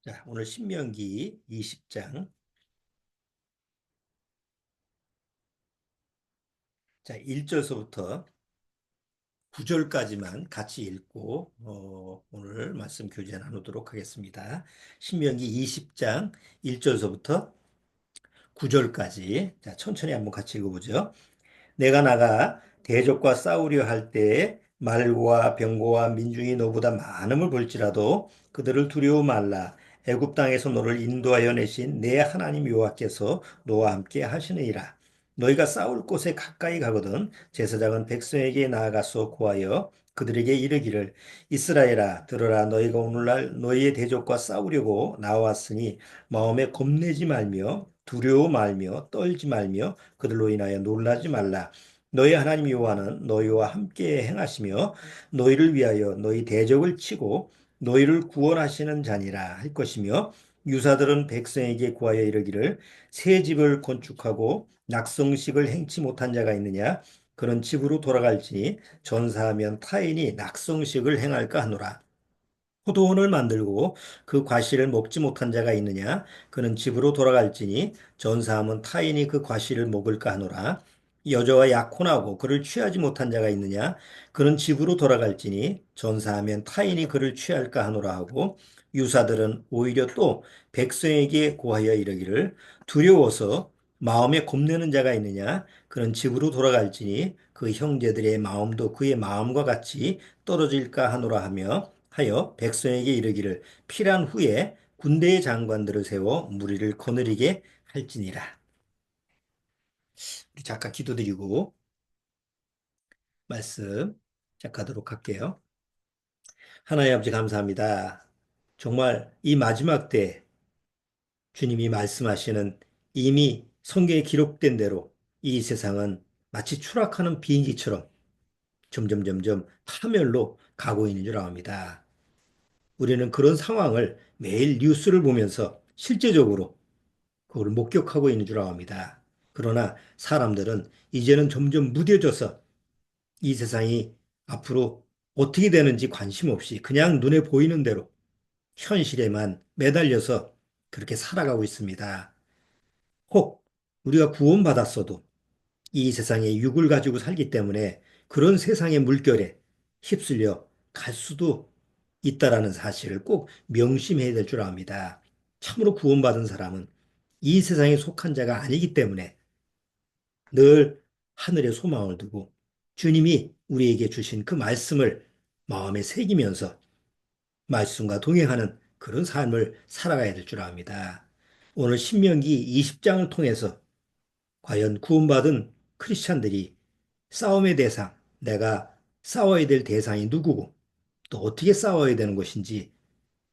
자, 오늘 신명기 20장. 자, 1절서부터 9절까지만 같이 읽고 오늘 말씀 교제 나누도록 하겠습니다. 신명기 20장 1절서부터 9절까지. 자, 천천히 한번 같이 읽어보죠. 내가 나가 대적과 싸우려 할 때에 말과 병거와 민중이 너보다 많음을 볼지라도 그들을 두려워 말라. 애굽 땅에서 너를 인도하여 내신 내 하나님 여호와께서 너와 함께 하시느니라. 너희가 싸울 곳에 가까이 가거든 제사장은 백성에게 나아가서 고하여 그들에게 이르기를 이스라엘아 들으라. 너희가 오늘날 너희의 대적과 싸우려고 나왔으니 마음에 겁내지 말며 두려워 말며 떨지 말며 그들로 인하여 놀라지 말라. 너희 하나님 여호와는 너희와 함께 행하시며 너희를 위하여 너희 대적을 치고 너희를 구원하시는 자니라 할 것이며, 유사들은 백성에게 구하여 이르기를 새 집을 건축하고 낙성식을 행치 못한 자가 있느냐. 그런 집으로 돌아갈지니 전사하면 타인이 낙성식을 행할까 하노라. 포도원을 만들고 그 과실을 먹지 못한 자가 있느냐. 그는 집으로 돌아갈지니 전사함은 타인이 그 과실을 먹을까 하노라. 여자와 약혼하고 그를 취하지 못한 자가 있느냐. 그는 집으로 돌아갈지니 전사하면 타인이 그를 취할까 하노라 하고, 유사들은 오히려 또 백성에게 고하여 이르기를 두려워서 마음에 겁내는 자가 있느냐. 그는 집으로 돌아갈지니 그 형제들의 마음도 그의 마음과 같이 떨어질까 하노라 하여 백성에게 이르기를 필요한 후에 군대의 장관들을 세워 무리를 거느리게 할지니라. 우리 잠깐 기도드리고 말씀 시작하도록 할게요. 하나님 아버지 감사합니다. 정말 이 마지막 때 주님이 말씀하시는, 이미 성경에 기록된 대로 이 세상은 마치 추락하는 비행기처럼 점점 파멸로 가고 있는 줄 압니다. 우리는 그런 상황을 매일 뉴스를 보면서 실제적으로 그걸 목격하고 있는 줄 압니다. 그러나 사람들은 이제는 점점 무뎌져서 이 세상이 앞으로 어떻게 되는지 관심 없이 그냥 눈에 보이는 대로 현실에만 매달려서 그렇게 살아가고 있습니다. 혹 우리가 구원받았어도 이 세상에 육을 가지고 살기 때문에 그런 세상의 물결에 휩쓸려 갈 수도 있다라는 사실을 꼭 명심해야 될 줄 압니다. 참으로 구원받은 사람은 이 세상에 속한 자가 아니기 때문에 늘 하늘에 소망을 두고 주님이 우리에게 주신 그 말씀을 마음에 새기면서 말씀과 동행하는 그런 삶을 살아가야 될 줄 압니다. 오늘 신명기 20장을 통해서 과연 구원받은 크리스찬들이 싸움의 대상, 내가 싸워야 될 대상이 누구고 또 어떻게 싸워야 되는 것인지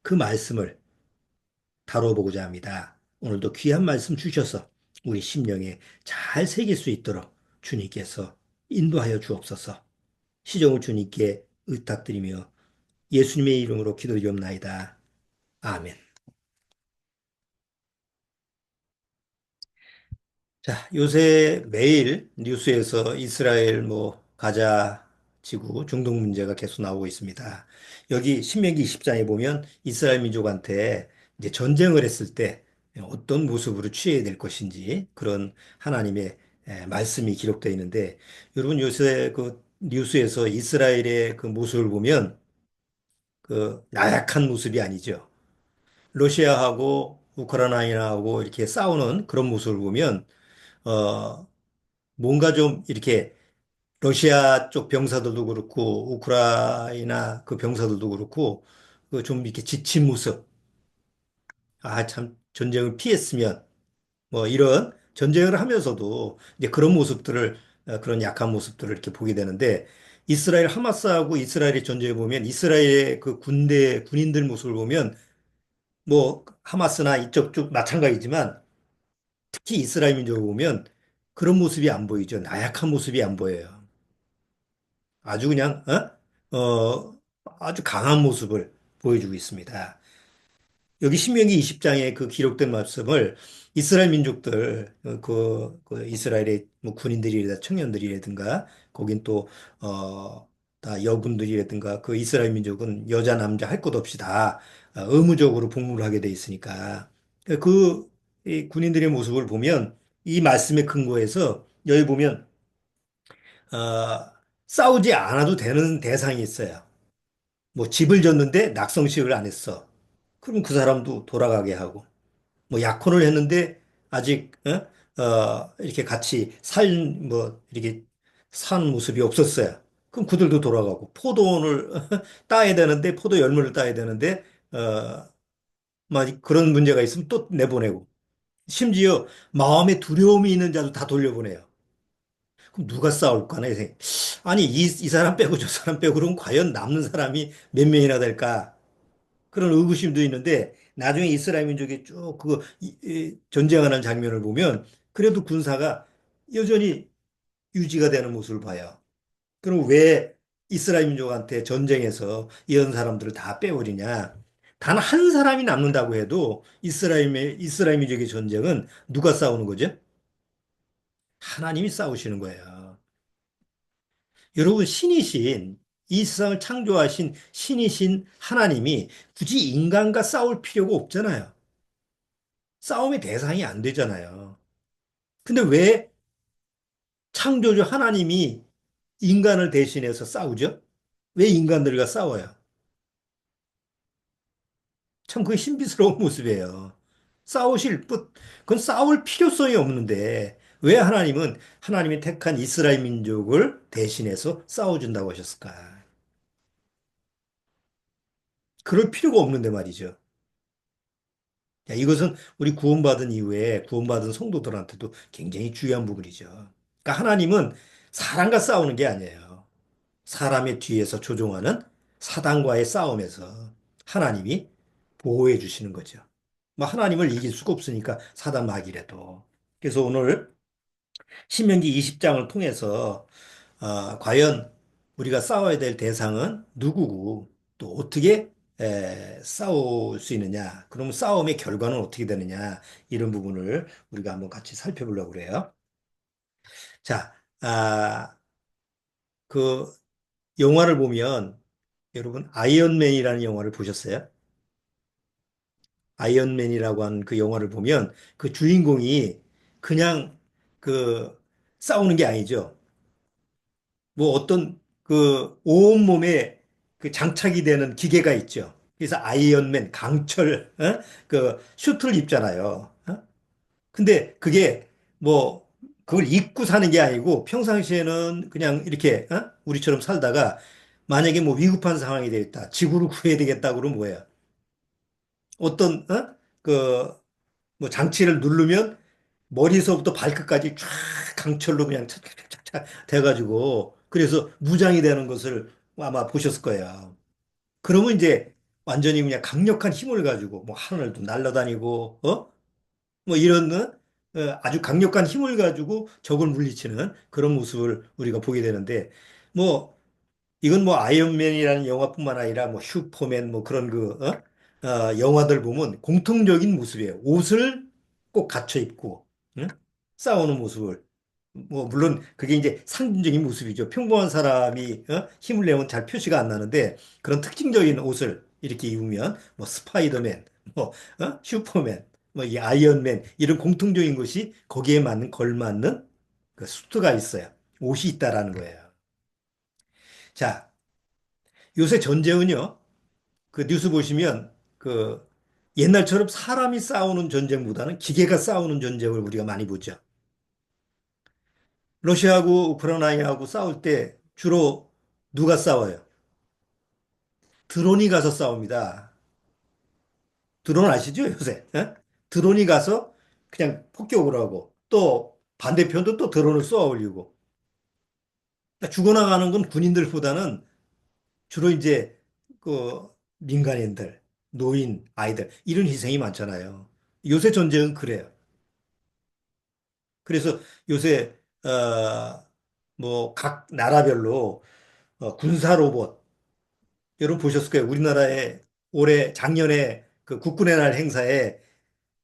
그 말씀을 다뤄보고자 합니다. 오늘도 귀한 말씀 주셔서 우리 심령에 잘 새길 수 있도록 주님께서 인도하여 주옵소서. 시종을 주님께 의탁드리며 예수님의 이름으로 기도드리옵나이다. 아멘. 자, 요새 매일 뉴스에서 이스라엘 가자 지구 중동 문제가 계속 나오고 있습니다. 여기 신명기 20장에 보면 이스라엘 민족한테 이제 전쟁을 했을 때 어떤 모습으로 취해야 될 것인지 그런 하나님의 말씀이 기록되어 있는데, 여러분 요새 그 뉴스에서 이스라엘의 그 모습을 보면 그 나약한 모습이 아니죠. 러시아하고 우크라이나하고 이렇게 싸우는 그런 모습을 보면 어, 뭔가 좀 이렇게 러시아 쪽 병사들도 그렇고 우크라이나 그 병사들도 그렇고 그좀 이렇게 지친 모습. 아, 참 전쟁을 피했으면 이런 전쟁을 하면서도 이제 그런 모습들을 그런 약한 모습들을 이렇게 보게 되는데, 이스라엘 하마스하고 이스라엘의 전쟁을 보면 이스라엘의 그 군대 군인들 모습을 보면 하마스나 이쪽 쪽 마찬가지지만 특히 이스라엘 민족을 보면 그런 모습이 안 보이죠. 나약한 모습이 안 보여요. 아주 그냥 아주 강한 모습을 보여주고 있습니다. 여기 신명기 20장에 그 기록된 말씀을 이스라엘 민족들, 그 이스라엘의 뭐 군인들이라든가 청년들이라든가 거긴 또 다 여군들이라든가 그 이스라엘 민족은 여자 남자 할 것 없이 다 의무적으로 복무를 하게 돼 있으니까. 이 군인들의 모습을 보면 이 말씀에 근거해서 여기 보면 어, 싸우지 않아도 되는 대상이 있어요. 뭐 집을 졌는데 낙성식을 안 했어. 그럼 그 사람도 돌아가게 하고. 뭐 약혼을 했는데 아직 이렇게 같이 뭐 이렇게 산 모습이 없었어요. 그럼 그들도 돌아가고 포도원을 따야 되는데 포도 열매를 따야 되는데 막 그런 문제가 있으면 또 내보내고 심지어 마음에 두려움이 있는 자도 다 돌려보내요. 그럼 누가 싸울까나? 아니 이 사람 빼고 저 사람 빼고 그럼 과연 남는 사람이 몇 명이나 될까? 그런 의구심도 있는데 나중에 이스라엘 민족이 쭉 전쟁하는 장면을 보면 그래도 군사가 여전히 유지가 되는 모습을 봐요. 그럼 왜 이스라엘 민족한테 전쟁에서 이런 사람들을 다 빼버리냐? 단 한 사람이 남는다고 해도 이스라엘 민족의 전쟁은 누가 싸우는 거죠? 하나님이 싸우시는 거예요. 여러분, 신이신, 이 세상을 창조하신 신이신 하나님이 굳이 인간과 싸울 필요가 없잖아요. 싸움의 대상이 안 되잖아요. 근데 왜 창조주 하나님이 인간을 대신해서 싸우죠? 왜 인간들과 싸워요? 참 그게 신비스러운 모습이에요. 그건 싸울 필요성이 없는데 왜 하나님은 하나님이 택한 이스라엘 민족을 대신해서 싸워준다고 하셨을까? 그럴 필요가 없는데 말이죠. 야, 이것은 우리 구원받은 이후에 구원받은 성도들한테도 굉장히 중요한 부분이죠. 그러니까 하나님은 사람과 싸우는 게 아니에요. 사람의 뒤에서 조종하는 사단과의 싸움에서 하나님이 보호해 주시는 거죠. 뭐 하나님을 이길 수가 없으니까 사단 마귀라도. 그래서 오늘 신명기 20장을 통해서 과연 우리가 싸워야 될 대상은 누구고 또 어떻게 싸울 수 있느냐, 그러면 싸움의 결과는 어떻게 되느냐 이런 부분을 우리가 한번 같이 살펴보려고 그래요. 자, 그 영화를 보면 여러분 아이언맨이라는 영화를 보셨어요? 아이언맨이라고 하는 그 영화를 보면 그 주인공이 그냥 그 싸우는 게 아니죠. 뭐 어떤 그 온몸에 그 장착이 되는 기계가 있죠. 그래서 아이언맨, 강철, 그 슈트를 입잖아요. 근데 그게 뭐 그걸 입고 사는 게 아니고 평상시에는 그냥 이렇게 우리처럼 살다가 만약에 뭐 위급한 상황이 되겠다. 지구를 구해야 되겠다 그러면 뭐예요? 어떤 그 뭐 장치를 누르면 머리서부터 발끝까지 쫙 강철로 그냥 착착착착 돼가지고 그래서 무장이 되는 것을 아마 보셨을 거예요. 그러면 이제 완전히 그냥 강력한 힘을 가지고 뭐 하늘도 날아다니고 뭐 이런 아주 강력한 힘을 가지고 적을 물리치는 그런 모습을 우리가 보게 되는데 뭐 이건 뭐 아이언맨이라는 영화뿐만 아니라 뭐 슈퍼맨 뭐 그런 영화들 보면 공통적인 모습이에요. 옷을 꼭 갖춰 입고 응? 싸우는 모습을 뭐 물론 그게 이제 상징적인 모습이죠. 평범한 사람이 힘을 내면 잘 표시가 안 나는데 그런 특징적인 옷을 이렇게 입으면 뭐 스파이더맨, 뭐 슈퍼맨, 뭐 이 아이언맨 이런 공통적인 것이 거기에 맞는 걸맞는 그 수트가 있어요. 옷이 있다라는 거예요. 자, 요새 전쟁은요. 그 뉴스 보시면 그 옛날처럼 사람이 싸우는 전쟁보다는 기계가 싸우는 전쟁을 우리가 많이 보죠. 러시아하고 우크라이나하고 싸울 때 주로 누가 싸워요? 드론이 가서 싸웁니다. 드론 아시죠, 요새? 드론이 가서 그냥 폭격을 하고 또 반대편도 또 드론을 쏘아 올리고 그러니까 죽어나가는 건 군인들보다는 주로 이제 그 민간인들, 노인, 아이들 이런 희생이 많잖아요. 요새 전쟁은 그래요. 그래서 요새 뭐 각 나라별로 군사 로봇 여러분 보셨을 거예요. 우리나라에 올해 작년에 그 국군의 날 행사에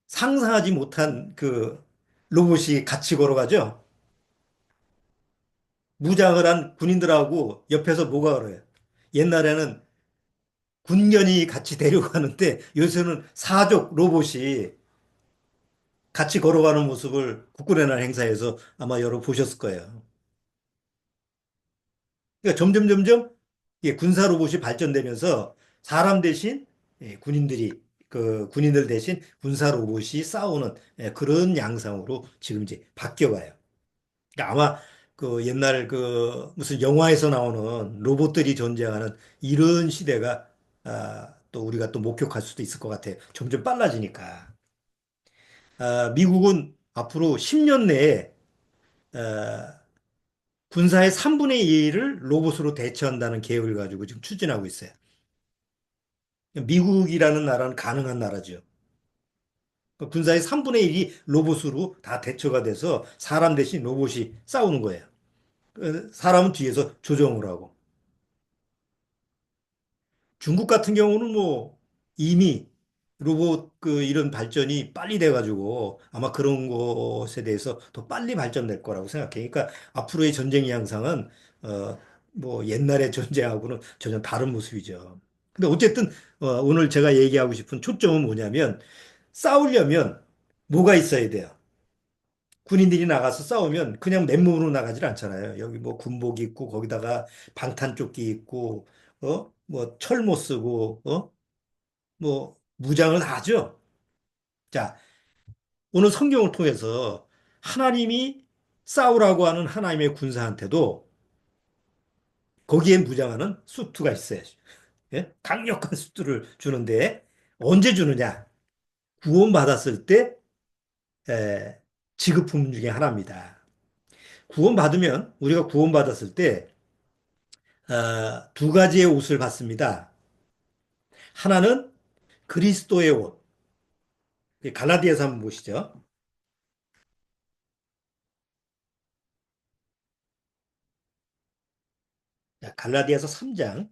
상상하지 못한 그 로봇이 같이 걸어가죠. 무장을 한 군인들하고 옆에서 뭐가 걸어요. 옛날에는 군견이 같이 데려가는데 요새는 사족 로봇이 같이 걸어가는 모습을 국군의 날 행사에서 아마 여러 보셨을 거예요. 그러니까 점점 예, 군사 로봇이 발전되면서 사람 대신 예, 군인들 대신 군사 로봇이 싸우는 예, 그런 양상으로 지금 이제 바뀌어가요. 그러니까 아마 그 옛날 그 무슨 영화에서 나오는 로봇들이 존재하는 이런 시대가 또 우리가 또 목격할 수도 있을 것 같아요. 점점 빨라지니까. 미국은 앞으로 10년 내에 아, 군사의 3분의 1을 로봇으로 대처한다는 계획을 가지고 지금 추진하고 있어요. 미국이라는 나라는 가능한 나라죠. 그 군사의 3분의 1이 로봇으로 다 대처가 돼서 사람 대신 로봇이 싸우는 거예요. 사람은 뒤에서 조정을 하고. 중국 같은 경우는 뭐 이미 로봇 그 이런 발전이 빨리 돼가지고 아마 그런 것에 대해서 더 빨리 발전될 거라고 생각해요. 그러니까 앞으로의 전쟁 양상은 어 뭐 옛날의 전쟁하고는 전혀 다른 모습이죠. 근데 어쨌든 오늘 제가 얘기하고 싶은 초점은 뭐냐면 싸우려면 뭐가 있어야 돼요. 군인들이 나가서 싸우면 그냥 맨몸으로 나가질 않잖아요. 여기 뭐 군복 입고 거기다가 방탄조끼 입고 뭐 철모 쓰고 뭐 무장을 하죠. 자, 오늘 성경을 통해서 하나님이 싸우라고 하는 하나님의 군사한테도 거기에 무장하는 수트가 있어요. 예? 강력한 수트를 주는데 언제 주느냐? 구원받았을 때 에, 지급품 중에 하나입니다. 구원받으면 우리가 구원받았을 때 두 가지의 옷을 받습니다. 하나는 그리스도의 옷. 갈라디아서 한번 보시죠. 자, 갈라디아서 3장.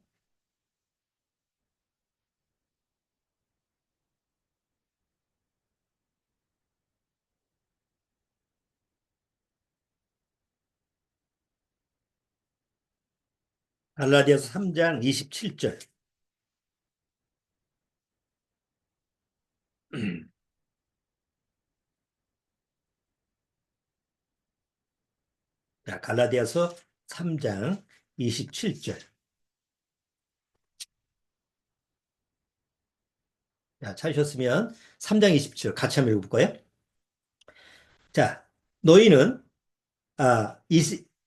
갈라디아서 3장 27절. 자, 갈라디아서 3장 27절. 자, 찾으셨으면 3장 27절 같이 한번 읽어볼까요? 자, 너희는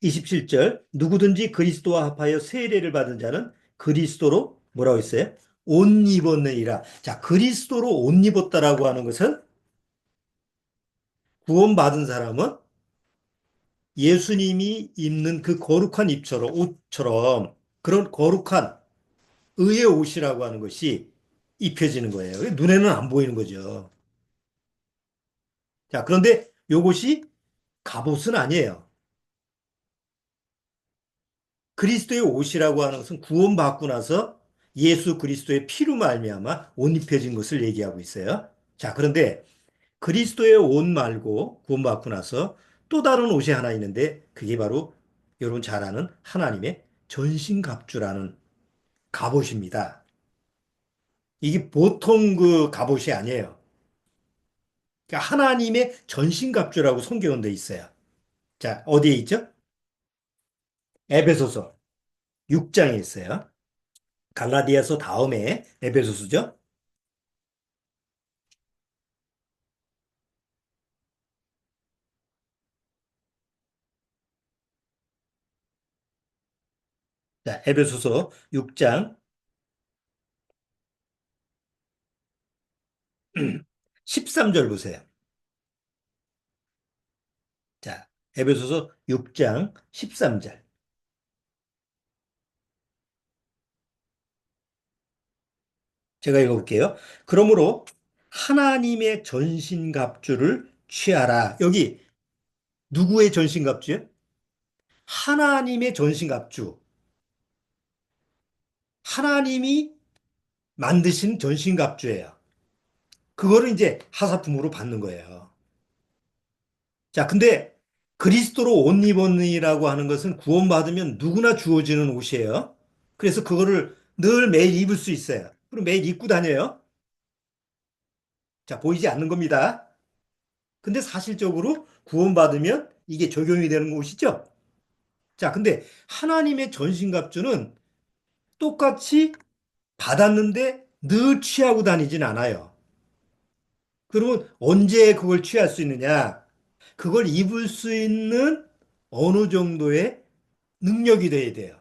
27절 누구든지 그리스도와 합하여 세례를 받은 자는 그리스도로 뭐라고 했어요? 옷 입었느니라. 자, 그리스도로 옷 입었다라고 하는 것은 구원받은 사람은 예수님이 입는 그 거룩한 입처럼 옷처럼 그런 거룩한 의의 옷이라고 하는 것이 입혀지는 거예요. 눈에는 안 보이는 거죠. 자, 그런데 요것이 갑옷은 아니에요. 그리스도의 옷이라고 하는 것은 구원받고 나서 예수 그리스도의 피로 말미암아 옷 입혀진 것을 얘기하고 있어요. 자, 그런데 그리스도의 옷 말고 구원받고 나서 또 다른 옷이 하나 있는데 그게 바로 여러분 잘 아는 하나님의 전신갑주라는 갑옷입니다. 이게 보통 그 갑옷이 아니에요. 그러니까 하나님의 전신갑주라고 성경은 돼 있어요. 자, 어디에 있죠? 에베소서 6장에 있어요. 갈라디아서 다음에 에베소서죠. 자, 에베소서 6장 13절 보세요. 자, 에베소서 6장 13절. 제가 읽어볼게요. 그러므로 하나님의 전신갑주를 취하라. 여기 누구의 전신갑주요? 하나님의 전신갑주. 하나님이 만드신 전신갑주예요. 그거를 이제 하사품으로 받는 거예요. 자, 근데 그리스도로 옷 입었느니라고 하는 것은 구원받으면 누구나 주어지는 옷이에요. 그래서 그거를 늘 매일 입을 수 있어요. 그리고 매일 입고 다녀요. 자, 보이지 않는 겁니다. 근데 사실적으로 구원받으면 이게 적용이 되는 것이죠. 자, 근데 하나님의 전신갑주는 똑같이 받았는데 늘 취하고 다니진 않아요. 그러면 언제 그걸 취할 수 있느냐? 그걸 입을 수 있는 어느 정도의 능력이 돼야 돼요.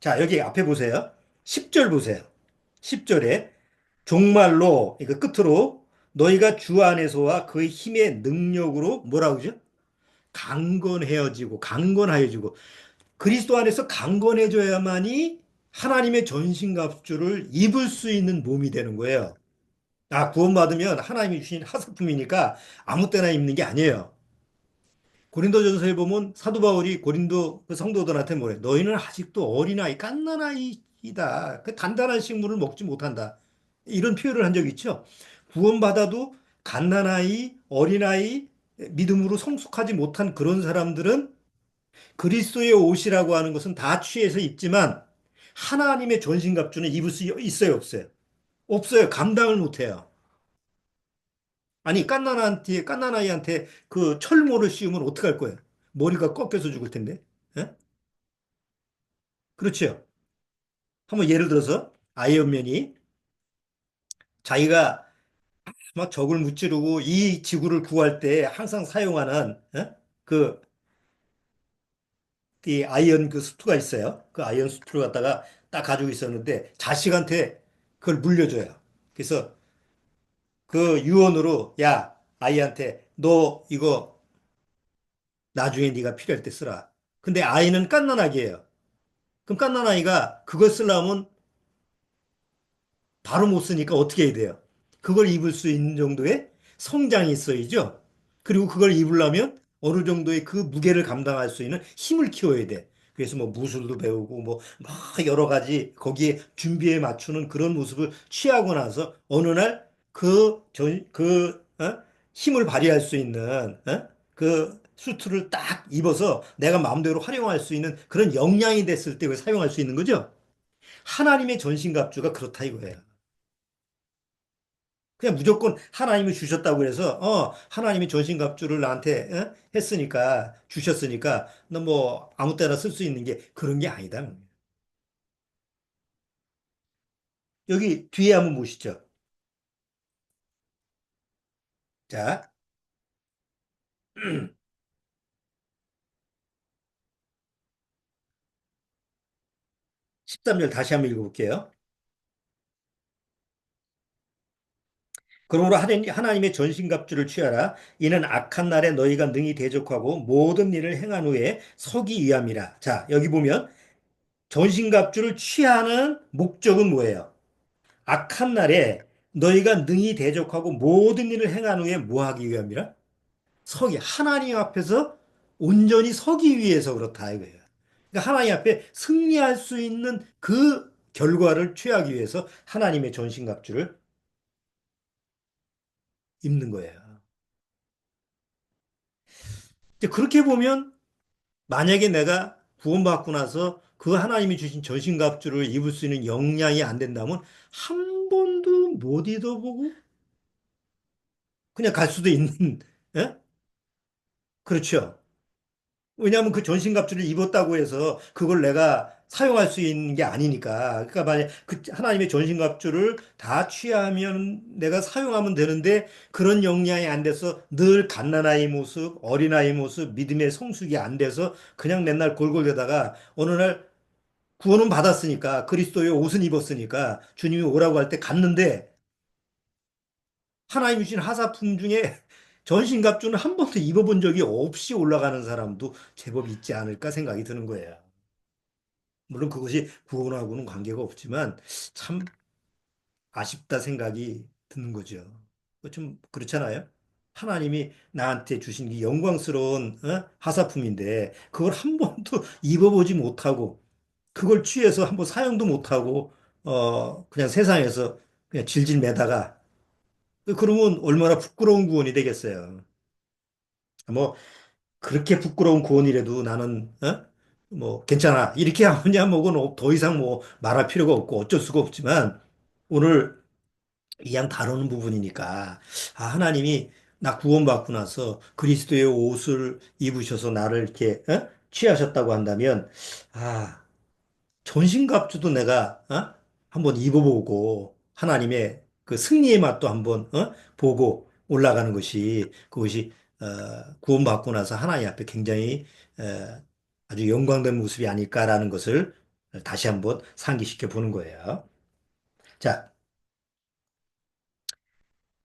자, 여기 앞에 보세요. 10절 보세요. 10절에 종말로, 이거 끝으로 너희가 주 안에서와 그의 힘의 능력으로 뭐라고 그러죠? 강건하여지고 그리스도 안에서 강건해져야만이 하나님의 전신갑주를 입을 수 있는 몸이 되는 거예요. 아, 구원받으면 하나님이 주신 하사품이니까 아무 때나 입는 게 아니에요. 고린도전서에 보면 사도 바울이 고린도 그 성도들한테 뭐래? 너희는 아직도 어린아이, 갓난아이이다. 그 단단한 식물을 먹지 못한다. 이런 표현을 한 적 있죠. 구원받아도 갓난아이, 어린아이, 믿음으로 성숙하지 못한 그런 사람들은 그리스도의 옷이라고 하는 것은 다 취해서 입지만 하나님의 전신갑주는 입을 수 있어요, 없어요? 없어요. 감당을 못해요. 아니, 갓난아이한테 그 철모를 씌우면 어떡할 거예요? 머리가 꺾여서 죽을 텐데. 예? 그렇죠. 한번 예를 들어서 아이언맨이 자기가 막 적을 무찌르고 이 지구를 구할 때 항상 사용하는 그, 이 아이언 그 수트가 있어요. 그 아이언 수트를 갖다가 딱 가지고 있었는데 자식한테 그걸 물려줘요. 그래서 그 유언으로 야, 아이한테 너 이거 나중에 네가 필요할 때 쓰라. 근데 아이는 갓난아기예요. 그럼 갓난아이가 그걸 쓰려면 바로 못 쓰니까 어떻게 해야 돼요? 그걸 입을 수 있는 정도의 성장이 있어야죠. 그리고 그걸 입으려면 어느 정도의 그 무게를 감당할 수 있는 힘을 키워야 돼. 그래서 뭐 무술도 배우고 뭐 막 여러 가지 거기에 준비에 맞추는 그런 모습을 취하고 나서 어느 날 힘을 발휘할 수 있는 그 수트를 딱 입어서 내가 마음대로 활용할 수 있는 그런 역량이 됐을 때 그걸 사용할 수 있는 거죠. 하나님의 전신갑주가 그렇다 이거예요. 그냥 무조건 하나님이 주셨다고 해서 하나님이 전신갑주를 나한테 했으니까 주셨으니까 너 뭐 아무 때나 쓸 수 있는 게 그런 게 아니다. 여기 뒤에 한번 보시죠. 자, 13절 다시 한번 읽어볼게요. 그러므로 하나님의 전신갑주를 취하라. 이는 악한 날에 너희가 능히 대적하고 모든 일을 행한 후에 서기 위함이라. 자, 여기 보면 전신갑주를 취하는 목적은 뭐예요? 악한 날에 너희가 능히 대적하고 모든 일을 행한 후에 뭐 하기 위함이라? 하나님 앞에서 온전히 서기 위해서 그렇다 이거예요. 그러니까 하나님 앞에 승리할 수 있는 그 결과를 취하기 위해서 하나님의 전신갑주를 입는 거예요. 이제 그렇게 보면 만약에 내가 구원받고 나서 그 하나님이 주신 전신갑주를 입을 수 있는 역량이 안 된다면 한 번도 못 입어보고 그냥 갈 수도 있는, 예? 그렇죠. 왜냐하면 그 전신갑주를 입었다고 해서 그걸 내가 사용할 수 있는 게 아니니까. 그러니까 만약 그 하나님의 전신갑주를 다 취하면 내가 사용하면 되는데 그런 역량이 안 돼서 늘 갓난아이 모습, 어린아이 모습, 믿음의 성숙이 안 돼서 그냥 맨날 골골대다가 어느 날 구원은 받았으니까 그리스도의 옷은 입었으니까 주님이 오라고 할 때 갔는데 하나님 주신 하사품 중에 전신갑주는 한 번도 입어본 적이 없이 올라가는 사람도 제법 있지 않을까 생각이 드는 거예요. 물론 그것이 구원하고는 관계가 없지만 참 아쉽다 생각이 드는 거죠. 좀 그렇잖아요. 하나님이 나한테 주신 이 영광스러운 하사품인데 그걸 한 번도 입어보지 못하고 그걸 취해서 한번 사용도 못하고 그냥 세상에서 그냥 질질 매다가 그러면 얼마나 부끄러운 구원이 되겠어요. 뭐 그렇게 부끄러운 구원이라도 나는 뭐 괜찮아 이렇게 하느냐 뭐고는 더 이상 뭐 말할 필요가 없고 어쩔 수가 없지만 오늘 이양 다루는 부분이니까 아, 하나님이 나 구원받고 나서 그리스도의 옷을 입으셔서 나를 이렇게 취하셨다고 한다면 아 전신갑주도 내가 한번 입어보고 하나님의 그 승리의 맛도 한번 보고 올라가는 것이 그것이 구원받고 나서 하나님 앞에 굉장히 아주 영광된 모습이 아닐까라는 것을 다시 한번 상기시켜 보는 거예요. 자,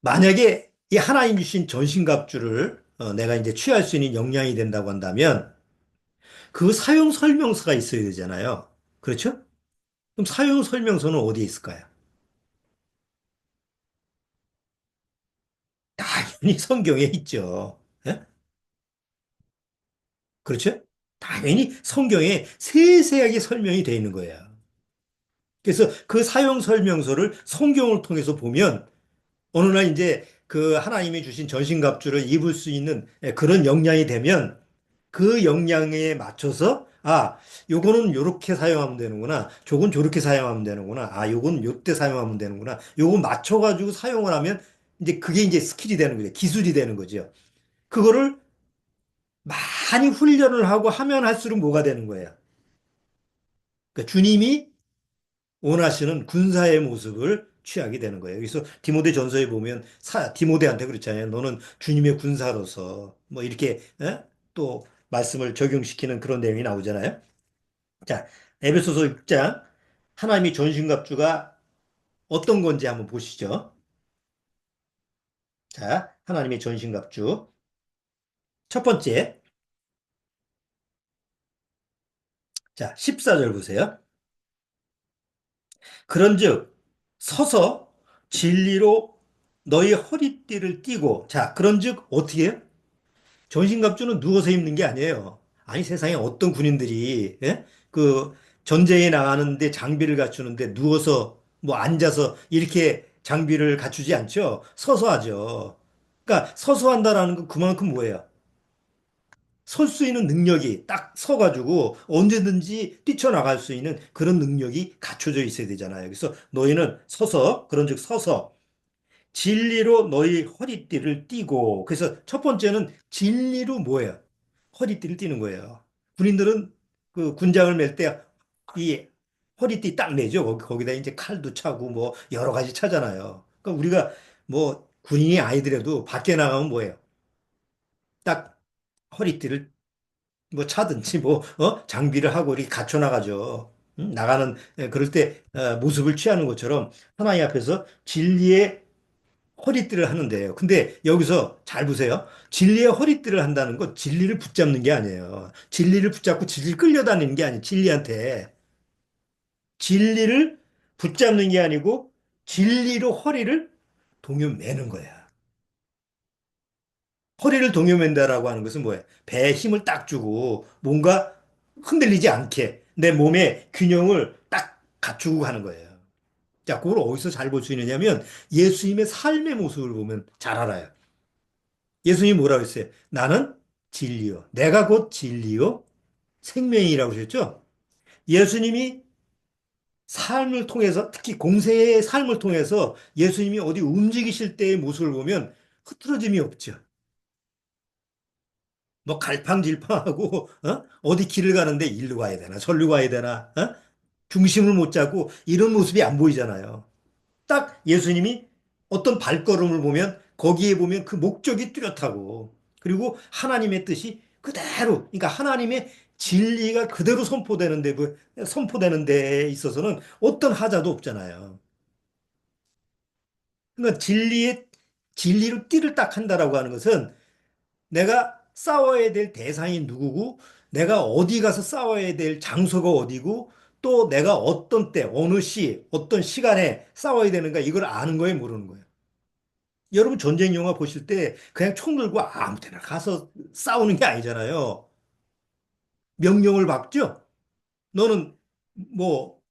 만약에 이 하나님 주신 전신갑주를 내가 이제 취할 수 있는 역량이 된다고 한다면 그 사용 설명서가 있어야 되잖아요. 그렇죠? 그럼 사용 설명서는 어디에 있을까요? 당연히 성경에 있죠. 예? 그렇죠? 당연히 성경에 세세하게 설명이 되어 있는 거예요. 그래서 그 사용 설명서를 성경을 통해서 보면 어느 날 이제 그 하나님이 주신 전신갑주를 입을 수 있는 그런 역량이 되면 그 역량에 맞춰서 아, 요거는 요렇게 사용하면 되는구나. 저건 저렇게 사용하면 되는구나. 아, 요건 요때 사용하면 되는구나. 요거 맞춰가지고 사용을 하면 이제 그게 이제 스킬이 되는 거죠. 기술이 되는 거죠. 그거를 많이 훈련을 하고 하면 할수록 뭐가 되는 거예요? 그러니까 주님이 원하시는 군사의 모습을 취하게 되는 거예요. 그래서 디모데 전서에 보면 디모데한테 그렇잖아요. 너는 주님의 군사로서 뭐 이렇게 또 말씀을 적용시키는 그런 내용이 나오잖아요. 자, 에베소서 6장 하나님의 전신갑주가 어떤 건지 한번 보시죠. 자, 하나님의 전신갑주. 첫 번째, 자, 14절 보세요. 그런즉 서서 진리로 너희 허리띠를 띠고 자 그런즉 어떻게 해요? 전신갑주는 누워서 입는 게 아니에요. 아니 세상에 어떤 군인들이 그 전쟁에 나가는데 장비를 갖추는데 누워서 뭐 앉아서 이렇게 장비를 갖추지 않죠. 서서 하죠. 그러니까 서서 한다라는 건 그만큼 뭐예요? 설 수 있는 능력이 딱 서가지고 언제든지 뛰쳐나갈 수 있는 그런 능력이 갖춰져 있어야 되잖아요. 그래서 너희는 서서, 그런즉 서서 진리로 너희 허리띠를 띠고, 그래서 첫 번째는 진리로 뭐예요? 허리띠를 띠는 거예요. 군인들은 그 군장을 맬 때 이 허리띠 딱 매죠. 거기다 이제 칼도 차고 뭐 여러 가지 차잖아요. 그러니까 우리가 뭐 군인이 아니더라도 밖에 나가면 뭐예요? 딱 허리띠를 뭐 차든지 뭐 장비를 하고 이렇게 갖춰 나가죠. 나가는 그럴 때 모습을 취하는 것처럼 하나님 앞에서 진리의 허리띠를 하는데요. 근데 여기서 잘 보세요. 진리의 허리띠를 한다는 건 진리를 붙잡는 게 아니에요. 진리를 붙잡고 진리를 끌려다니는 게 아니에요. 진리한테 진리를 붙잡는 게 아니고 진리로 허리를 동요매는 거야. 허리를 동요맨다라고 하는 것은 뭐예요? 배에 힘을 딱 주고 뭔가 흔들리지 않게 내 몸의 균형을 딱 갖추고 하는 거예요. 자, 그걸 어디서 잘 볼 수 있느냐면 예수님의 삶의 모습을 보면 잘 알아요. 예수님이 뭐라고 했어요? 나는 진리요. 내가 곧 진리요. 생명이라고 하셨죠? 예수님이 삶을 통해서 특히 공생의 삶을 통해서 예수님이 어디 움직이실 때의 모습을 보면 흐트러짐이 없죠. 뭐 갈팡질팡하고 어디 길을 가는데 일로 가야 되나 저리로 가야 되나 중심을 못 잡고 이런 모습이 안 보이잖아요. 딱 예수님이 어떤 발걸음을 보면 거기에 보면 그 목적이 뚜렷하고 그리고 하나님의 뜻이 그대로 그러니까 하나님의 진리가 그대로 선포되는 데 있어서는 어떤 하자도 없잖아요. 그러니까 진리로 띠를 딱 한다라고 하는 것은 내가 싸워야 될 대상이 누구고, 내가 어디 가서 싸워야 될 장소가 어디고, 또 내가 어떤 때, 어느 시, 어떤 시간에 싸워야 되는가, 이걸 아는 거예요, 모르는 거예요. 여러분 전쟁 영화 보실 때 그냥 총 들고 아무 데나 가서 싸우는 게 아니잖아요. 명령을 받죠? 너는 뭐,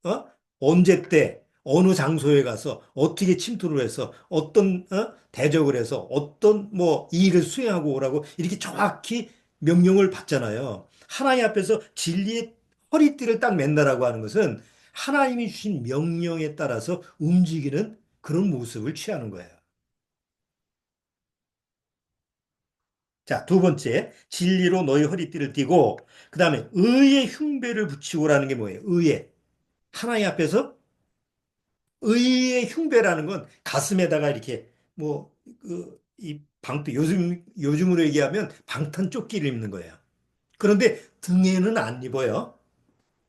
언제 때, 어느 장소에 가서 어떻게 침투를 해서 어떤, 대적을 해서 어떤 뭐 일을 수행하고 오라고 이렇게 정확히 명령을 받잖아요. 하나님 앞에서 진리의 허리띠를 딱 맨다라고 하는 것은 하나님이 주신 명령에 따라서 움직이는 그런 모습을 취하는 거예요. 자, 두 번째, 진리로 너희 허리띠를 띠고, 그 다음에 의의 흉배를 붙이고라는 게 뭐예요? 의의. 하나님 앞에서 의의 흉배라는 건 가슴에다가 이렇게 뭐, 이 방패, 요즘으로 얘기하면 방탄조끼를 입는 거예요. 그런데 등에는 안 입어요.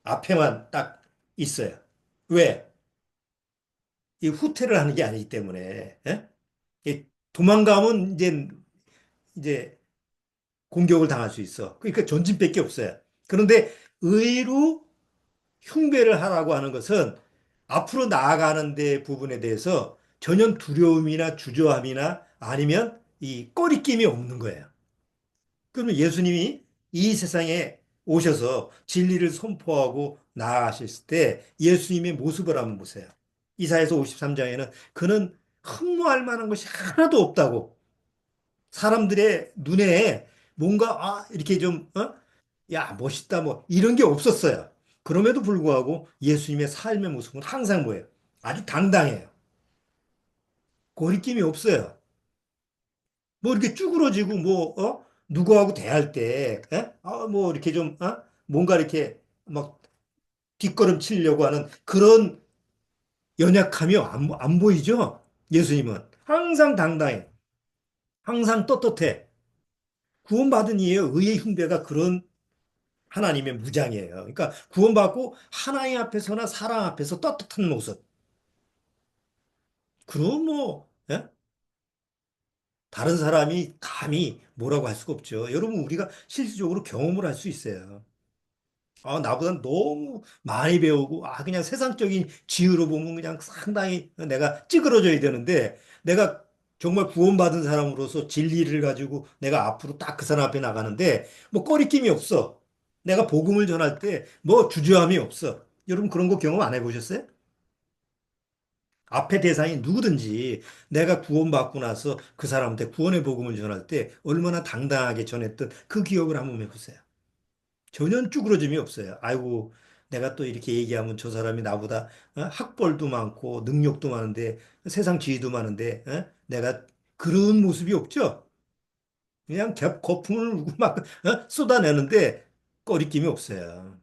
앞에만 딱 있어요. 왜? 이 후퇴를 하는 게 아니기 때문에. 예? 도망가면 이제 공격을 당할 수 있어. 그러니까 전진밖에 없어요. 그런데 의로 흉배를 하라고 하는 것은 앞으로 나아가는 데 부분에 대해서 전혀 두려움이나 주저함이나 아니면 이 꺼리낌이 없는 거예요. 그러면 예수님이 이 세상에 오셔서 진리를 선포하고 나아가셨을 때 예수님의 모습을 한번 보세요. 이사야서 53장에는 그는 흠모할 만한 것이 하나도 없다고 사람들의 눈에 뭔가 이렇게 좀 야 멋있다 뭐 이런 게 없었어요. 그럼에도 불구하고 예수님의 삶의 모습은 항상 뭐예요? 아주 당당해요. 거리낌이 없어요. 뭐 이렇게 쭈그러지고 뭐 누구하고 대할 때 뭐 이렇게 좀 뭔가 이렇게 막 뒷걸음치려고 하는 그런 연약함이 안 보이죠? 예수님은 항상 당당해. 항상 떳떳해. 구원받은 이의 의의 흉배가 그런 하나님의 무장이에요. 그러니까 구원받고 하나님 앞에서나 사람 앞에서 떳떳한 모습. 그럼 뭐 다른 사람이 감히 뭐라고 할 수가 없죠. 여러분 우리가 실질적으로 경험을 할 수 있어요. 나보다 너무 많이 배우고 그냥 세상적인 지혜로 보면 그냥 상당히 내가 찌그러져야 되는데 내가 정말 구원받은 사람으로서 진리를 가지고 내가 앞으로 딱 그 사람 앞에 나가는데 뭐 꺼리낌이 없어. 내가 복음을 전할 때 뭐 주저함이 없어. 여러분 그런 거 경험 안 해보셨어요? 앞에 대상이 누구든지 내가 구원받고 나서 그 사람한테 구원의 복음을 전할 때 얼마나 당당하게 전했던 그 기억을 한번 해보세요. 전혀 쭈그러짐이 없어요. 아이고, 내가 또 이렇게 얘기하면 저 사람이 나보다 학벌도 많고 능력도 많은데 세상 지위도 많은데 내가 그런 모습이 없죠. 그냥 거품을 울고 막 쏟아내는데 꺼리낌이 없어요.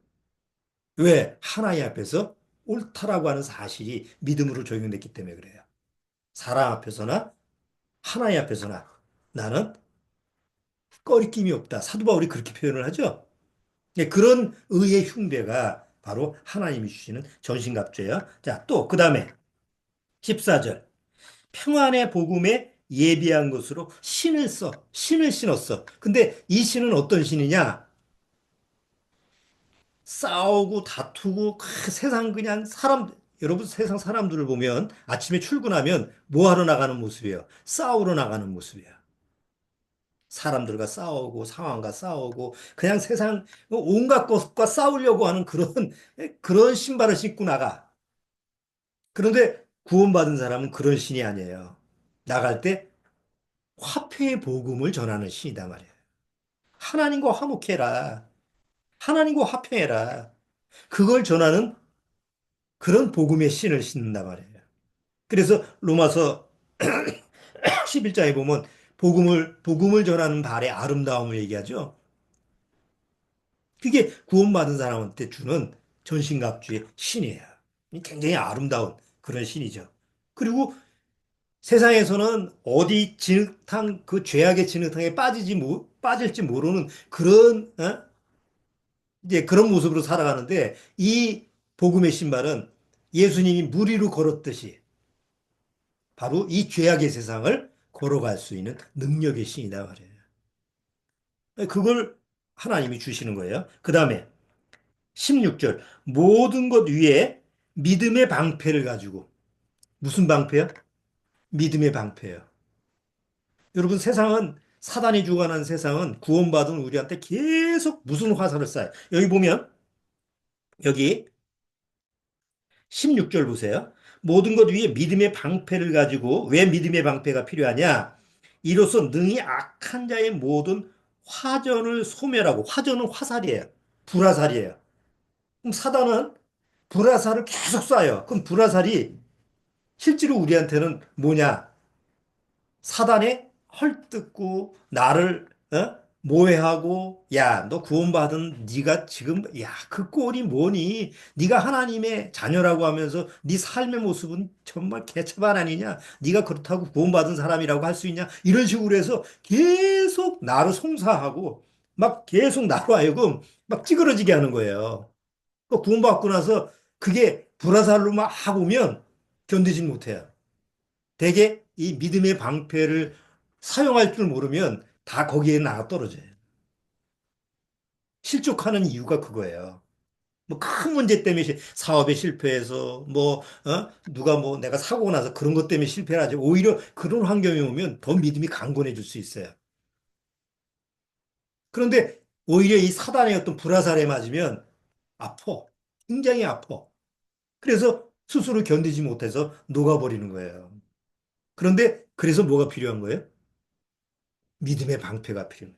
왜? 하나님 앞에서 옳다라고 하는 사실이 믿음으로 적용됐기 때문에 그래요. 사람 앞에서나 하나님 앞에서나 나는 꺼리낌이 없다. 사도 바울이 그렇게 표현을 하죠. 그런 의의 흉배가 바로 하나님이 주시는 전신갑주예요. 자, 또 그다음에 14절. 평안의 복음에 예비한 것으로 신을 신었어. 근데 이 신은 어떤 신이냐? 싸우고 다투고 세상 그냥 여러분 세상 사람들을 보면 아침에 출근하면 뭐 하러 나가는 모습이에요? 싸우러 나가는 모습이에요. 사람들과 싸우고 상황과 싸우고 그냥 세상 온갖 것과 싸우려고 하는 그런 신발을 신고 나가. 그런데 구원받은 사람은 그런 신이 아니에요. 나갈 때 화평의 복음을 전하는 신이다 말이에요. 하나님과 화목해라. 하나님과 화평해라. 그걸 전하는 그런 복음의 신을 신는다 말이에요. 그래서 로마서 11장에 보면 복음을 전하는 발의 아름다움을 얘기하죠. 그게 구원받은 사람한테 주는 전신갑주의 신이에요. 굉장히 아름다운 그런 신이죠. 그리고 세상에서는 어디 진흙탕, 그 죄악의 진흙탕에 빠질지 모르는 이제 그런 모습으로 살아가는데 이 복음의 신발은 예수님이 물 위로 걸었듯이 바로 이 죄악의 세상을 걸어갈 수 있는 능력의 신이다 말이에요. 그걸 하나님이 주시는 거예요. 그 다음에 16절 모든 것 위에 믿음의 방패를 가지고 무슨 방패요? 믿음의 방패예요. 여러분 세상은 사단이 주관하는 세상은 구원받은 우리한테 계속 무슨 화살을 쏴요. 여기 보면 여기 16절 보세요. 모든 것 위에 믿음의 방패를 가지고 왜 믿음의 방패가 필요하냐? 이로써 능히 악한 자의 모든 화전을 소멸하고 화전은 화살이에요. 불화살이에요. 그럼 사단은 불화살을 계속 쏴요. 그럼 불화살이 실제로 우리한테는 뭐냐? 사단에 헐뜯고 나를 모해하고 야, 너 구원받은 네가 지금 야, 그 꼴이 뭐니? 네가 하나님의 자녀라고 하면서 네 삶의 모습은 정말 개차반 아니냐? 네가 그렇다고 구원받은 사람이라고 할 수 있냐? 이런 식으로 해서 계속 나를 송사하고 막 계속 나로 하여금 막 찌그러지게 하는 거예요. 그 구원받고 나서 그게 불화살로 막 오면 견디지 못해요. 대개 이 믿음의 방패를 사용할 줄 모르면 다 거기에 나가 떨어져요. 실족하는 이유가 그거예요. 뭐 큰 문제 때문에 사업에 실패해서 누가 뭐 내가 사고 나서 그런 것 때문에 실패를 하죠. 오히려 그런 환경이 오면 더 믿음이 강건해질 수 있어요. 그런데 오히려 이 사단의 어떤 불화살에 맞으면 아파. 굉장히 아파. 그래서 스스로 견디지 못해서 녹아버리는 거예요. 그런데 그래서 뭐가 필요한 거예요? 믿음의 방패가 필요해요.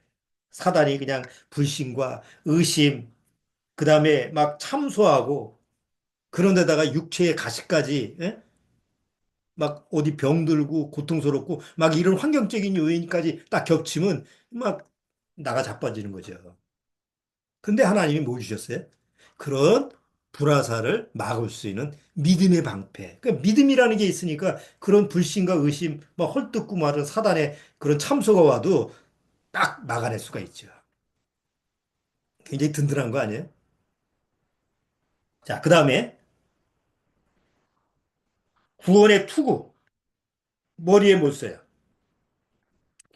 사단이 그냥 불신과 의심, 그 다음에 막 참소하고, 그런데다가 육체의 가시까지, 예? 막 어디 병들고 고통스럽고, 막 이런 환경적인 요인까지 딱 겹치면 막 나가 자빠지는 거죠. 근데 하나님이 뭐 주셨어요? 그런 불화살을 막을 수 있는 믿음의 방패. 그러니까 믿음이라는 게 있으니까 그런 불신과 의심, 막 헐뜯고 말은 사단의 그런 참소가 와도 딱 막아낼 수가 있죠. 굉장히 든든한 거 아니에요? 자, 그 다음에 구원의 투구. 머리에 못 써요.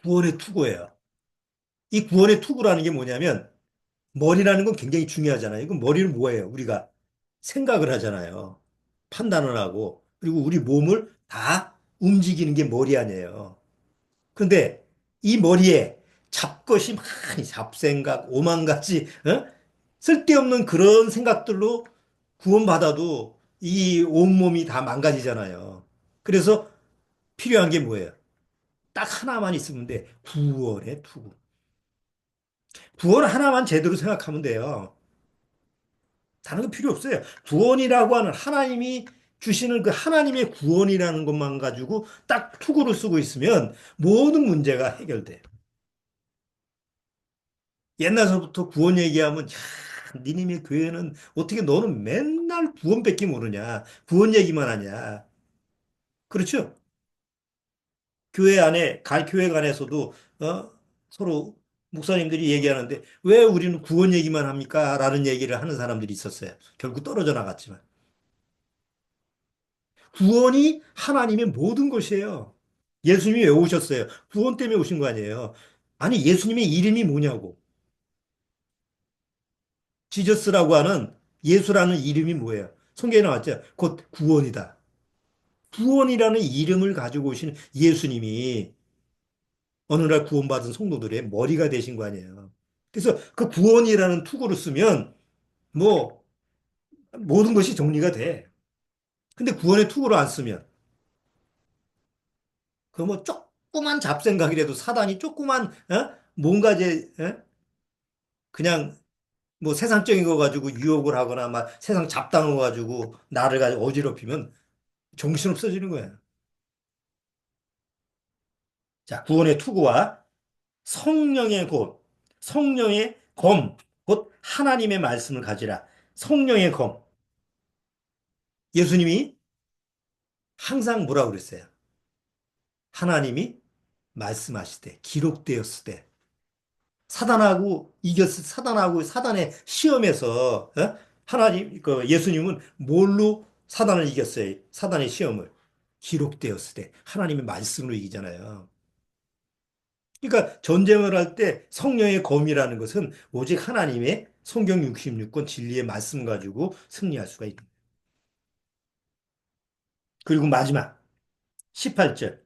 구원의 투구예요. 이 구원의 투구라는 게 뭐냐면 머리라는 건 굉장히 중요하잖아요. 이건 머리를 뭐예요? 우리가 생각을 하잖아요. 판단을 하고 그리고 우리 몸을 다 움직이는 게 머리 아니에요. 그런데 이 머리에 잡것이 많이 잡생각, 오만 가지 쓸데없는 그런 생각들로 구원받아도 이 온몸이 다 망가지잖아요. 그래서 필요한 게 뭐예요? 딱 하나만 있으면 돼. 구원의 투구. 구원 하나만 제대로 생각하면 돼요. 다른 거 필요 없어요. 구원이라고 하는 하나님이 주시는 그 하나님의 구원이라는 것만 가지고 딱 투구를 쓰고 있으면 모든 문제가 해결돼. 옛날서부터 구원 얘기하면 야, 니님의 교회는 어떻게 너는 맨날 구원밖에 모르냐? 구원 얘기만 하냐? 그렇죠? 교회 안에, 교회 간에서도 서로 목사님들이 얘기하는데 왜 우리는 구원 얘기만 합니까? 라는 얘기를 하는 사람들이 있었어요. 결국 떨어져 나갔지만. 구원이 하나님의 모든 것이에요. 예수님이 왜 오셨어요? 구원 때문에 오신 거 아니에요. 아니, 예수님의 이름이 뭐냐고. 지저스라고 하는 예수라는 이름이 뭐예요? 성경에 나왔죠? 곧 구원이다. 구원이라는 이름을 가지고 오신 예수님이 어느 날 구원받은 성도들의 머리가 되신 거 아니에요. 그래서 그 구원이라는 투구를 쓰면 뭐 모든 것이 정리가 돼. 근데 구원의 투구를 안 쓰면 그 뭐 조그만 잡생각이라도 사단이 조그만 뭔가 이제 그냥 뭐 세상적인 거 가지고 유혹을 하거나 막 세상 잡다한 거 가지고 나를 가지고 어지럽히면 정신없어지는 거예요. 자, 구원의 투구와 성령의 곧, 성령의 검, 곧 하나님의 말씀을 가지라. 성령의 검. 예수님이 항상 뭐라고 그랬어요? 하나님이 말씀하실 때, 기록되었을 때, 사단하고 사단의 시험에서, 하나님, 그 예수님은 뭘로 사단을 이겼어요? 사단의 시험을. 기록되었을 때, 하나님의 말씀으로 이기잖아요. 그러니까 전쟁을 할 때 성령의 검이라는 것은 오직 하나님의 성경 66권 진리의 말씀 가지고 승리할 수가 있다. 그리고 마지막 18절.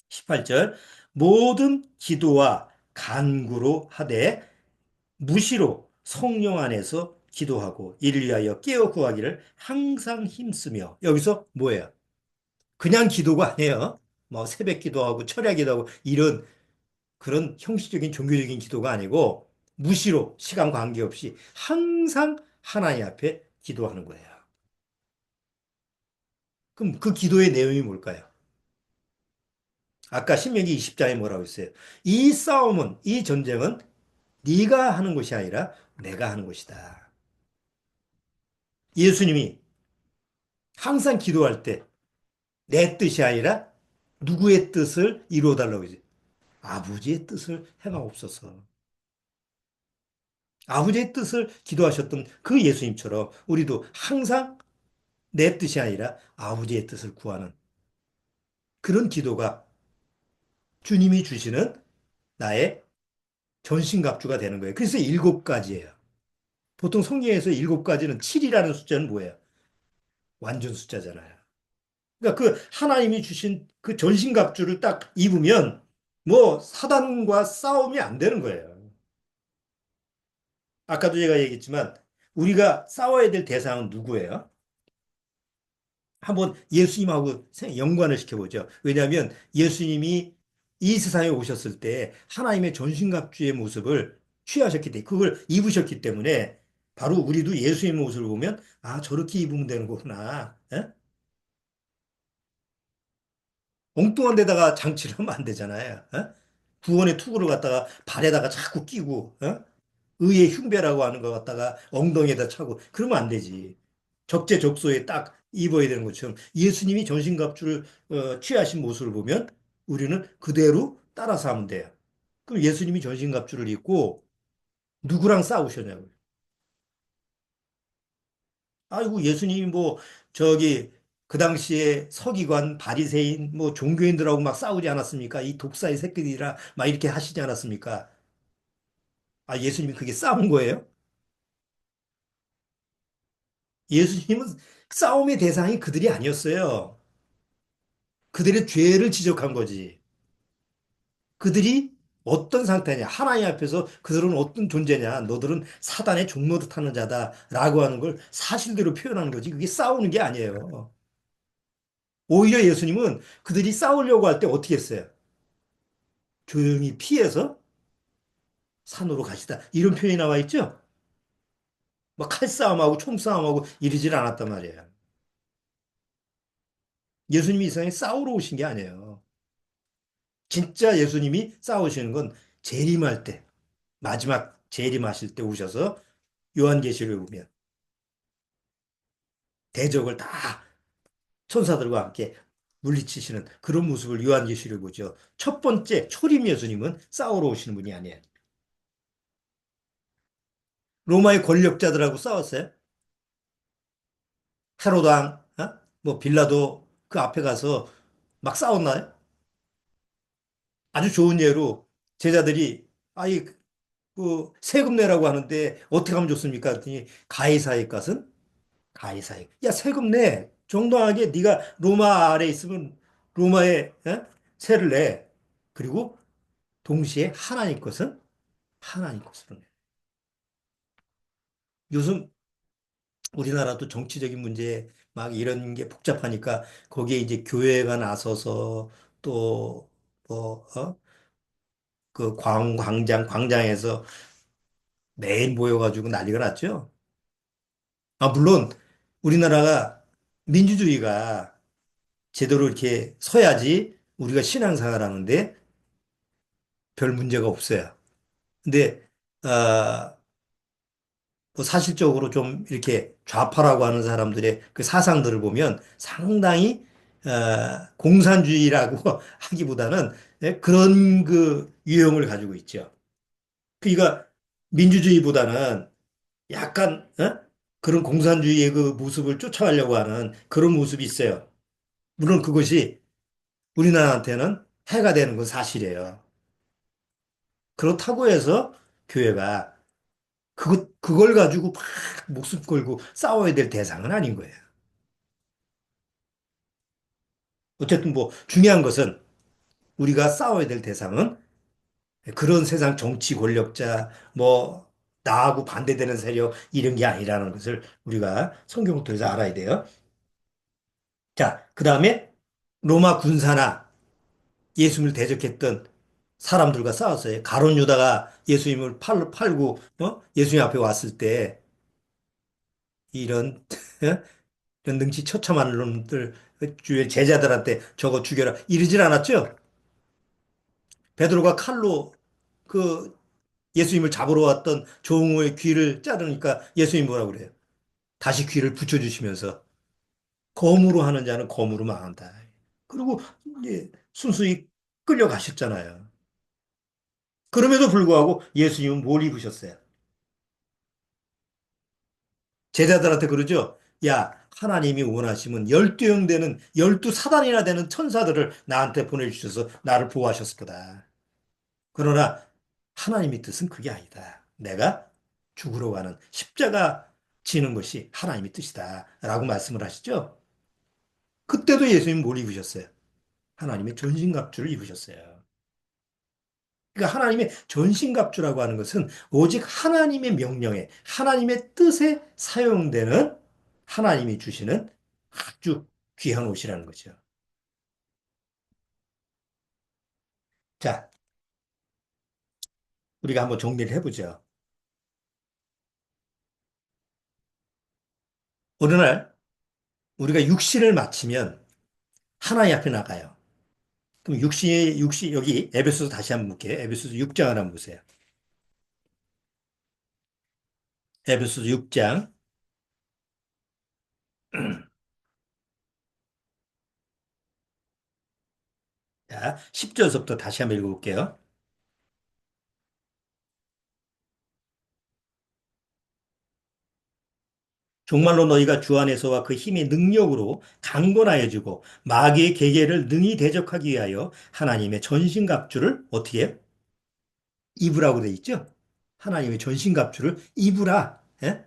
18절. 모든 기도와 간구로 하되 무시로 성령 안에서 기도하고 이를 위하여 깨어 구하기를 항상 힘쓰며 여기서 뭐예요? 그냥 기도가 아니에요. 뭐 새벽 기도하고 철야 기도하고 이런 그런 형식적인 종교적인 기도가 아니고 무시로 시간 관계없이 항상 하나님 앞에 기도하는 거예요. 그럼 그 기도의 내용이 뭘까요? 아까 신명기 20장에 뭐라고 했어요? 이 싸움은, 이 전쟁은 네가 하는 것이 아니라 내가 하는 것이다. 예수님이 항상 기도할 때 내 뜻이 아니라 누구의 뜻을 이루어달라고 했어요. 아버지의 뜻을 행하옵소서. 아버지의 뜻을 기도하셨던 그 예수님처럼 우리도 항상 내 뜻이 아니라 아버지의 뜻을 구하는 그런 기도가 주님이 주시는 나의 전신갑주가 되는 거예요. 그래서 일곱 가지예요. 보통 성경에서 일곱 가지는 7이라는 숫자는 뭐예요? 완전 숫자잖아요. 그러니까 그 하나님이 주신 그 전신갑주를 딱 입으면 뭐 사단과 싸움이 안 되는 거예요. 아까도 제가 얘기했지만 우리가 싸워야 될 대상은 누구예요? 한번 예수님하고 연관을 시켜보죠. 왜냐하면 예수님이 이 세상에 오셨을 때 하나님의 전신갑주의 모습을 취하셨기 때문에 그걸 입으셨기 때문에 바로 우리도 예수의 모습을 보면 아 저렇게 입으면 되는 거구나. 에? 엉뚱한 데다가 장치를 하면 안 되잖아요. 에? 구원의 투구를 갖다가 발에다가 자꾸 끼고 의의 흉배라고 하는 거 갖다가 엉덩이에다 차고 그러면 안 되지. 적재적소에 딱 입어야 되는 것처럼 예수님이 전신갑주를 취하신 모습을 보면 우리는 그대로 따라서 하면 돼요. 그럼 예수님이 전신갑주를 입고 누구랑 싸우셨냐고요. 아이고 예수님이 뭐 저기 그 당시에 서기관, 바리새인, 뭐 종교인들하고 막 싸우지 않았습니까? 이 독사의 새끼들이라 막 이렇게 하시지 않았습니까? 아 예수님이 그게 싸운 거예요? 예수님은 싸움의 대상이 그들이 아니었어요. 그들의 죄를 지적한 거지. 그들이 어떤 상태냐. 하나님 앞에서 그들은 어떤 존재냐. 너들은 사단의 종노릇 하는 자다라고 하는 걸 사실대로 표현하는 거지. 그게 싸우는 게 아니에요. 오히려 예수님은 그들이 싸우려고 할 때 어떻게 했어요? 조용히 피해서 산으로 가시다. 이런 표현이 나와 있죠? 막 칼싸움하고 총싸움하고 이러질 않았단 말이에요. 예수님이 이 세상에 싸우러 오신 게 아니에요. 진짜 예수님이 싸우시는 건 재림할 때, 마지막 재림하실 때 오셔서 요한계시를 보면 대적을 다 천사들과 함께 물리치시는 그런 모습을 요한계시를 보죠. 첫 번째 초림 예수님은 싸우러 오시는 분이 아니에요. 로마의 권력자들하고 싸웠어요. 헤로도 왕, 뭐 빌라도 그 앞에 가서 막 싸웠나요? 아주 좋은 예로 제자들이 아이 그 세금 내라고 하는데 어떻게 하면 좋습니까? 그랬더니 가이사의 것은 가이사의. 야 세금 내. 정당하게 네가 로마 아래 있으면 로마에 세를 내. 그리고 동시에 하나님 것은 하나님 것으로 내. 요즘 우리나라도 정치적인 문제 막 이런 게 복잡하니까 거기에 이제 교회가 나서서 또 뭐, 그 광장에서 매일 모여가지고 난리가 났죠. 아, 물론 우리나라가 민주주의가 제대로 이렇게 서야지 우리가 신앙생활 하는데 별 문제가 없어요. 근데, 뭐 사실적으로 좀 이렇게 좌파라고 하는 사람들의 그 사상들을 보면 상당히 공산주의라고 하기보다는 그런 그 유형을 가지고 있죠. 그러니까 민주주의보다는 약간 그런 공산주의의 그 모습을 쫓아가려고 하는 그런 모습이 있어요. 물론 그것이 우리나라한테는 해가 되는 건 사실이에요. 그렇다고 해서 교회가 그걸 가지고 막 목숨 걸고 싸워야 될 대상은 아닌 거예요. 어쨌든 뭐 중요한 것은 우리가 싸워야 될 대상은 그런 세상 정치 권력자, 뭐 나하고 반대되는 세력 이런 게 아니라는 것을 우리가 성경을 통해서 알아야 돼요. 자, 그 다음에 로마 군사나 예수님을 대적했던 사람들과 싸웠어요. 가룟 유다가 예수님을 팔고 예수님 앞에 왔을 때 이런 이런 능치처참한 놈들 주의 제자들한테 저거 죽여라 이러질 않았죠? 베드로가 칼로 그 예수님을 잡으러 왔던 종의 귀를 자르니까 예수님 뭐라 그래요? 다시 귀를 붙여주시면서 검으로 하는 자는 검으로 망한다. 그리고 이제 순수히 끌려가셨잖아요. 그럼에도 불구하고 예수님은 뭘 입으셨어요? 제자들한테 그러죠. 야, 하나님이 원하시면 12형 되는, 12사단이나 되는 천사들을 나한테 보내주셔서 나를 보호하셨을 거다. 그러나 하나님의 뜻은 그게 아니다. 내가 죽으러 가는 십자가 지는 것이 하나님의 뜻이다. 라고 말씀을 하시죠. 그때도 예수님 뭘 입으셨어요? 하나님의 전신갑주를 입으셨어요. 그러니까 하나님의 전신갑주라고 하는 것은 오직 하나님의 명령에, 하나님의 뜻에 사용되는 하나님이 주시는 아주 귀한 옷이라는 거죠. 자, 우리가 한번 정리를 해보죠. 어느 날 우리가 육신을 마치면 하나님 앞에 나가요. 그럼 육신, 여기 에베소서 다시 한번 볼게요. 에베소서 6장을 한번 보세요. 에베소서 6장. 자, 10절서부터 다시 한번 읽어볼게요. 정말로 너희가 주 안에서와 그 힘의 능력으로 강건하여지고 마귀의 계계를 능히 대적하기 위하여 하나님의 전신갑주를 어떻게 해요? 입으라고 돼 있죠? 하나님의 전신갑주를 입으라. 예?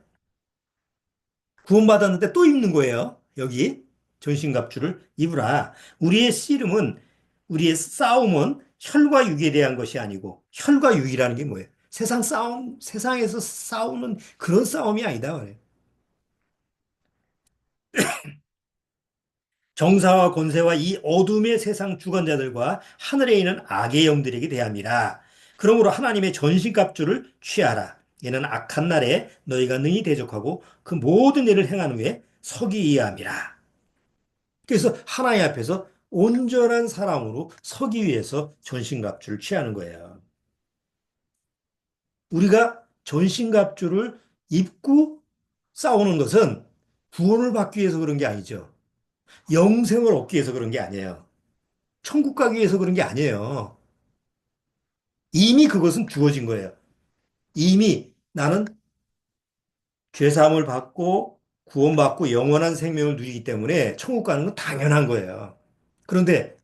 구원받았는데 또 입는 거예요. 여기 전신갑주를 입으라. 우리의 씨름은 우리의 싸움은 혈과 육에 대한 것이 아니고 혈과 육이라는 게 뭐예요? 세상 싸움, 세상에서 싸우는 그런 싸움이 아니다. 그래요. 정사와 권세와 이 어둠의 세상 주관자들과 하늘에 있는 악의 영들에게 대함이라. 그러므로 하나님의 전신갑주를 취하라. 이는 악한 날에 너희가 능히 대적하고 그 모든 일을 행한 후에 서기 위함이라. 그래서 하나님 앞에서 온전한 사람으로 서기 위해서 전신갑주를 취하는 거예요. 우리가 전신갑주를 입고 싸우는 것은 구원을 받기 위해서 그런 게 아니죠. 영생을 얻기 위해서 그런 게 아니에요. 천국 가기 위해서 그런 게 아니에요. 이미 그것은 주어진 거예요. 이미 나는 죄사함을 받고 구원받고 영원한 생명을 누리기 때문에 천국 가는 건 당연한 거예요. 그런데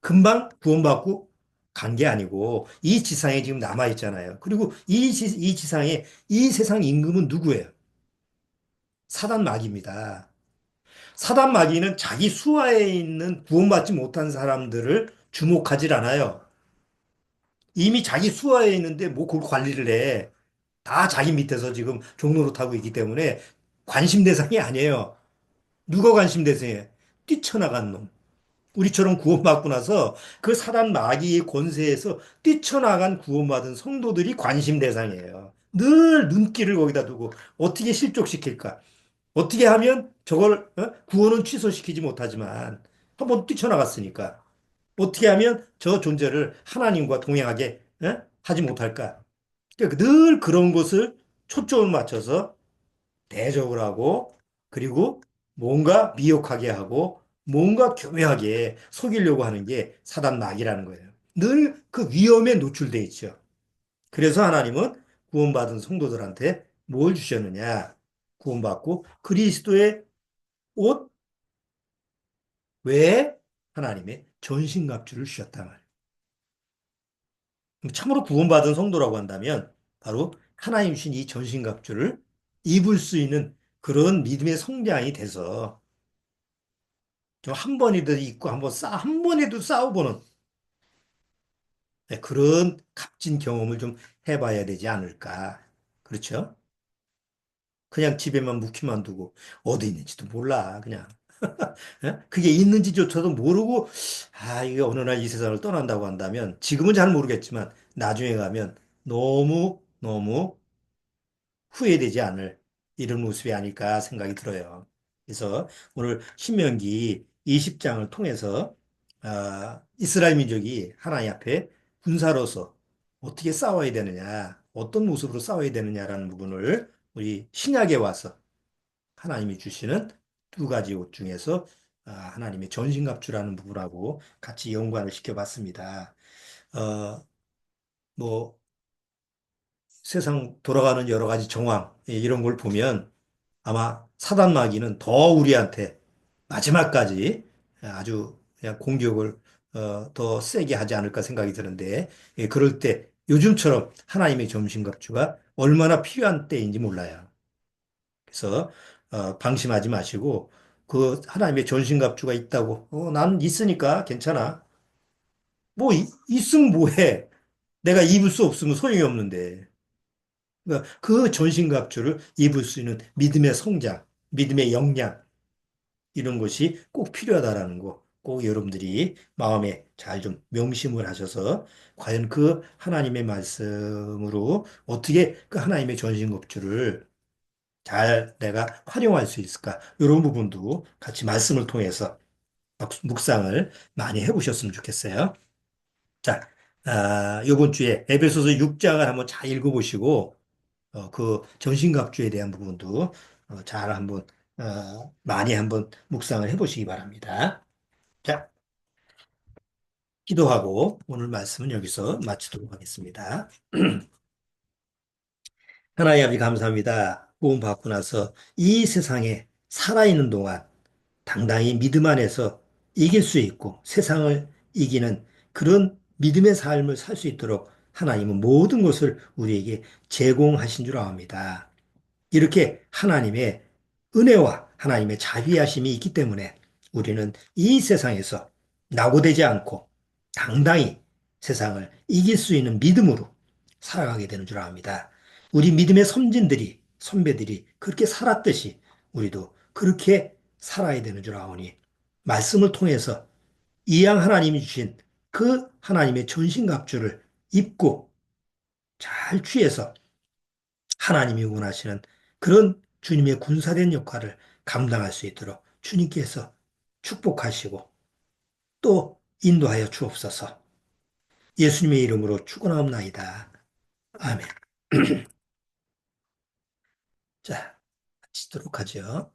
금방 구원받고 간 게 아니고 이 지상에 지금 남아 있잖아요. 그리고 이 지상에 이 세상 임금은 누구예요? 사단 마귀입니다. 사단 마귀는 자기 수하에 있는 구원받지 못한 사람들을 주목하지 않아요. 이미 자기 수하에 있는데 뭐 그걸 관리를 해. 다 자기 밑에서 지금 종로로 타고 있기 때문에 관심 대상이 아니에요. 누가 관심 대상이에요? 뛰쳐나간 놈. 우리처럼 구원받고 나서 그 사단 마귀의 권세에서 뛰쳐나간 구원받은 성도들이 관심 대상이에요. 늘 눈길을 거기다 두고 어떻게 실족시킬까? 어떻게 하면 저걸 구원은 취소시키지 못하지만 한번 뛰쳐나갔으니까 어떻게 하면 저 존재를 하나님과 동행하게 하지 못할까? 그러니까 늘 그런 것을 초점을 맞춰서 대적을 하고 그리고 뭔가 미혹하게 하고 뭔가 교묘하게 속이려고 하는 게 사단 마귀라는 거예요. 늘 그 위험에 노출돼 있죠. 그래서 하나님은 구원받은 성도들한테 뭘 주셨느냐? 구원받고 그리스도의 옷 외에 하나님의 전신갑주를 주셨단 말이에요. 참으로 구원받은 성도라고 한다면 바로 하나님 주신 이 전신갑주를 입을 수 있는 그런 믿음의 성장이 돼서 좀 한 번이라도 입고 한 번에도 싸워보는 그런 값진 경험을 좀 해봐야 되지 않을까. 그렇죠? 그냥 집에만 묵히만 두고 어디 있는지도 몰라. 그냥. 그게 있는지조차도 모르고 이게 어느 날 이 세상을 떠난다고 한다면 지금은 잘 모르겠지만 나중에 가면 너무 너무 후회되지 않을. 이런 모습이 아닐까 생각이 들어요. 그래서 오늘 신명기 20장을 통해서 이스라엘 민족이 하나님 앞에 군사로서 어떻게 싸워야 되느냐, 어떤 모습으로 싸워야 되느냐라는 부분을 우리 신약에 와서 하나님이 주시는 두 가지 옷 중에서 하나님의 전신갑주라는 부분하고 같이 연관을 시켜봤습니다. 어, 뭐 세상 돌아가는 여러 가지 정황 이런 걸 보면 아마 사단 마귀는 더 우리한테 마지막까지 아주 그냥 공격을 더 세게 하지 않을까 생각이 드는데 그럴 때 요즘처럼 하나님의 전신갑주가 얼마나 필요한 때인지 몰라요. 그래서 방심하지 마시고 그 하나님의 전신갑주가 있다고 난 있으니까 괜찮아. 뭐 있으면 뭐해? 내가 입을 수 없으면 소용이 없는데. 그러니까 그 전신갑주를 입을 수 있는 믿음의 성장, 믿음의 역량 이런 것이 꼭 필요하다라는 거. 꼭 여러분들이 마음에 잘 좀 명심을 하셔서 과연 그 하나님의 말씀으로 어떻게 그 하나님의 전신갑주를 잘 내가 활용할 수 있을까? 이런 부분도 같이 말씀을 통해서 묵상을 많이 해보셨으면 좋겠어요. 자, 이번 주에 에베소서 6장을 한번 잘 읽어보시고 그 전신갑주에 대한 부분도 잘 한번 많이 한번 묵상을 해보시기 바랍니다. 자, 기도하고 오늘 말씀은 여기서 마치도록 하겠습니다. 하나님 아버지 감사합니다. 구원 받고 나서 이 세상에 살아있는 동안 당당히 믿음 안에서 이길 수 있고 세상을 이기는 그런 믿음의 삶을 살 수 있도록 하나님은 모든 것을 우리에게 제공하신 줄 압니다. 이렇게 하나님의 은혜와 하나님의 자비하심이 있기 때문에 우리는 이 세상에서 낙오되지 않고 당당히 세상을 이길 수 있는 믿음으로 살아가게 되는 줄 압니다. 우리 믿음의 선배들이 그렇게 살았듯이 우리도 그렇게 살아야 되는 줄 아오니 말씀을 통해서 이양 하나님이 주신 그 하나님의 전신갑주를 입고 잘 취해서 하나님이 원하시는 그런 주님의 군사된 역할을 감당할 수 있도록 주님께서 축복하시고 또 인도하여 주옵소서. 예수님의 이름으로 축원하옵나이다. 아멘. 자, 마치도록 하죠.